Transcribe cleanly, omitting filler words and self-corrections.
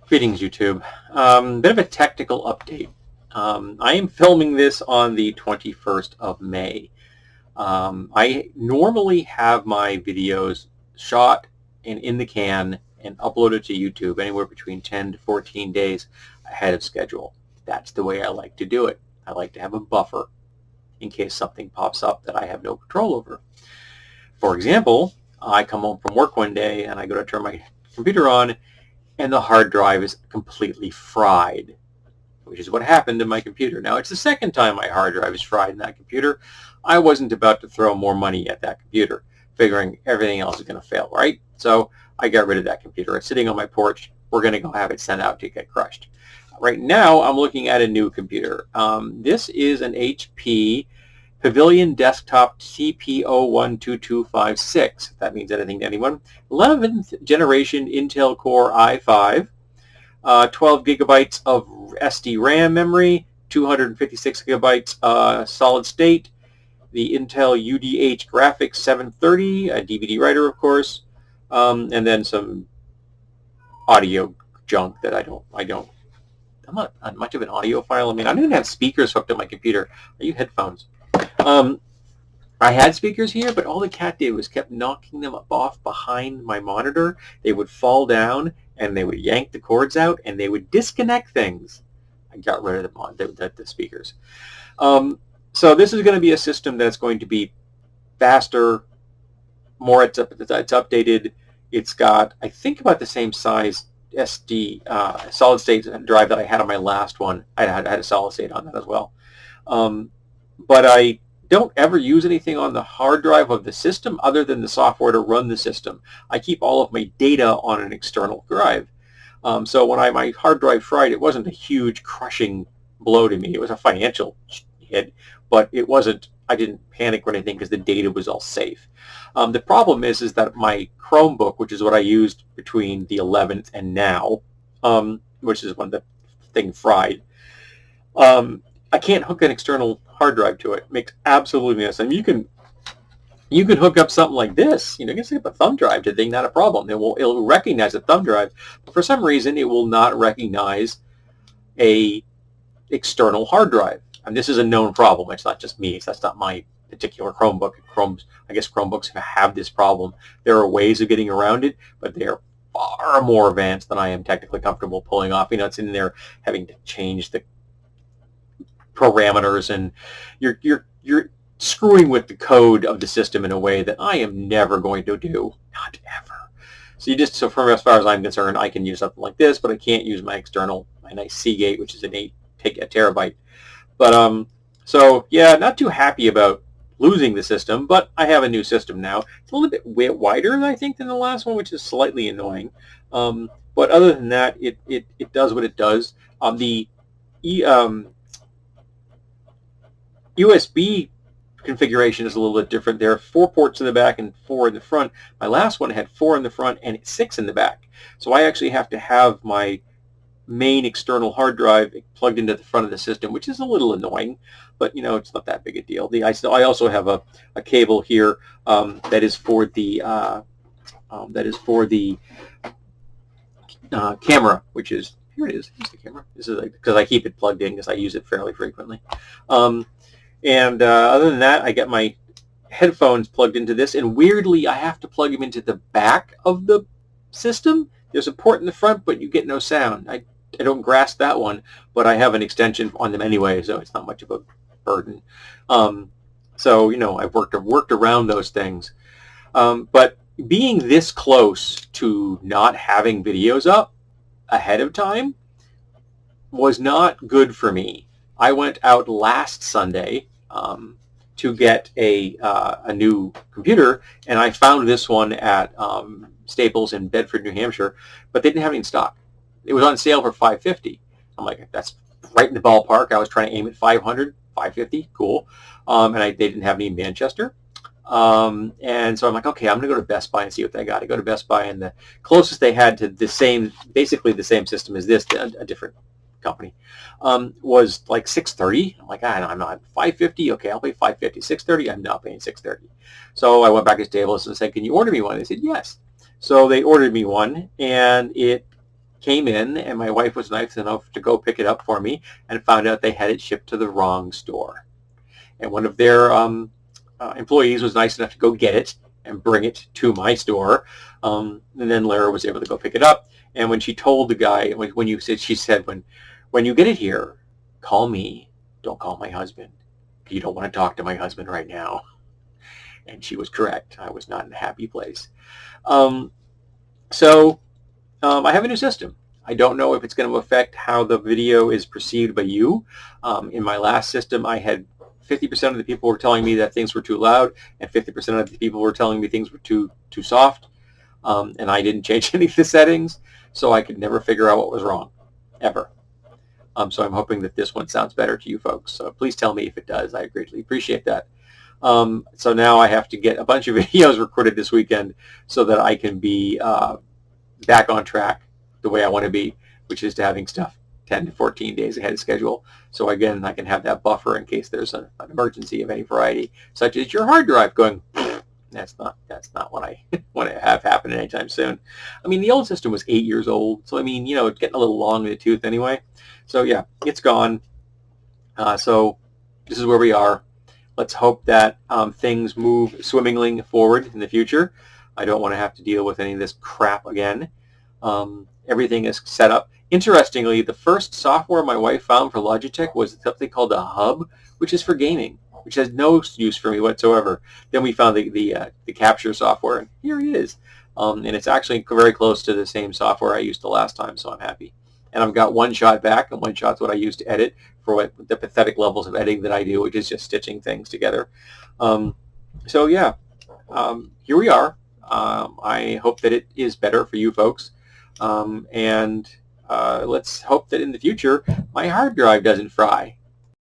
Greetings, YouTube. Bit of a technical update. I am filming this on the 21st of May. I normally have my videos shot and in the can and uploaded to YouTube anywhere between 10 to 14 days ahead of schedule. That's the way I like to do it. I like to have a buffer in case something pops up that I have no control over. For example, I come home from work one day and I go to turn my computer on and the hard drive is completely fried, which is what happened to my computer. Now, it's the second time my hard drive is fried in that computer. I wasn't about to throw more money at that computer, figuring everything else is going to fail, right? So I got rid of that computer. It's sitting on my porch. We're going to go have it sent out to get crushed. Right now, I'm looking at a new computer. This is an HP Pavilion Desktop TP012256, if that means anything to anyone. 11th generation Intel Core i5, 12 gigabytes of SD RAM memory, 256 gigabytes solid state, the Intel UDH graphics 730, a DVD writer, of course, and then some audio junk that I'm not much of an audiophile. I mean, I don't even have speakers hooked to my computer. I use headphones. I had speakers here, but all the cat did was kept knocking them off behind my monitor. They would fall down, and they would yank the cords out, and they would disconnect things. I got rid of the speakers. So this is going to be a system that's going to be faster, more it's updated. It's got, I think, about the same size SD solid state drive that I had on my last one. I had a solid state on that as well. But I don't ever use anything on the hard drive of the system other than the software to run the system. I keep all of my data on an external drive. So when my hard drive fried, it wasn't a huge crushing blow to me. It was a financial hit, but it wasn't, I didn't panic or anything because the data was all safe. The problem is that my Chromebook, which is what I used between the 11th and now, which is when the thing fried, I can't hook an external hard drive to it. It makes absolutely no sense. I mean, you can hook up something like this. You can hook up a thumb drive to the thing, not a problem. It'll recognize a thumb drive, but for some reason it will not recognize a external hard drive. And this is a known problem. It's not just me. That's not my particular Chromebook. I guess Chromebooks have this problem. There are ways of getting around it, but they're far more advanced than I am technically comfortable pulling off. It's in there having to change the parameters, and you're screwing with the code of the system in a way that I am never going to do, not ever. So from as far as I'm concerned, I can use something like this, but I can't use my nice Seagate, which is a terabyte. But so yeah, not too happy about losing the system, but I have a new system now. It's a little bit wider, I think, than the last one, which is slightly annoying. But other than that, it does what it does. The USB configuration is a little bit different. There are 4 ports in the back and 4 in the front. My last one had 4 in the front and 6 in the back. So I actually have to have my main external hard drive plugged into the front of the system, which is a little annoying, but it's not that big a deal. I also have a cable here that is for the camera, which is, here it is. Here's the camera. This is because I keep it plugged in because I use it fairly frequently. And other than that, I get my headphones plugged into this, and weirdly, I have to plug them into the back of the system. There's a port in the front, but you get no sound. I don't grasp that one, but I have an extension on them anyway, so it's not much of a burden. So I've worked around those things. But being this close to not having videos up ahead of time was not good for me. I went out last Sunday to get a new computer, and I found this one at Staples in Bedford, New Hampshire, but they didn't have any in stock. It was on sale for $550. I'm like, that's right in the ballpark. I was trying to aim at $500, $550, cool. And they didn't have any in Manchester. And so I'm like, okay, I'm going to go to Best Buy and see what they got. I go to Best Buy, and the closest they had to basically the same system as this, a different company, was like $630. I'm like, I'm not $550. Okay, I'll pay $550. $630. I'm not paying $630. So I went back to Staples and said, can you order me one? They said yes. So they ordered me one, and it came in, and my wife was nice enough to go pick it up for me, and found out they had it shipped to the wrong store. And one of their employees was nice enough to go get it and bring it to my store. And then Lara was able to go pick it up. And when she told the guy, she said, when you get it here, call me. Don't call my husband. You don't want to talk to my husband right now. And she was correct. I was not in a happy place. So I have a new system. I don't know if it's going to affect how the video is perceived by you. In my last system, I had 50% of the people were telling me that things were too loud, and 50% of the people were telling me things were too soft. And I didn't change any of the settings, so I could never figure out what was wrong, ever. So I'm hoping that this one sounds better to you folks. So please tell me if it does. I greatly appreciate that. So now I have to get a bunch of videos recorded this weekend so that I can be back on track the way I want to be, which is to having stuff 10 to 14 days ahead of schedule. So again, I can have that buffer in case there's an emergency of any variety, such as your hard drive going, that's not what I want to have happen anytime soon. I mean, the old system was 8 years old, so I mean, you know, it's getting a little long in the tooth anyway. So yeah, it's gone. So this is where we are. Let's hope that things move swimmingly forward in the future. I don't want to have to deal with any of this crap again. Everything is set up. Interestingly, the first software my wife found for Logitech was something called a hub, which is for gaming, which has no use for me whatsoever. Then we found the capture software, and here it is. And it's actually very close to the same software I used the last time, so I'm happy. And I've got one shot back, and one shot's what I use to edit for the pathetic levels of editing that I do, which is just stitching things together. So yeah, here we are. I hope that it is better for you folks. And let's hope that in the future my hard drive doesn't fry.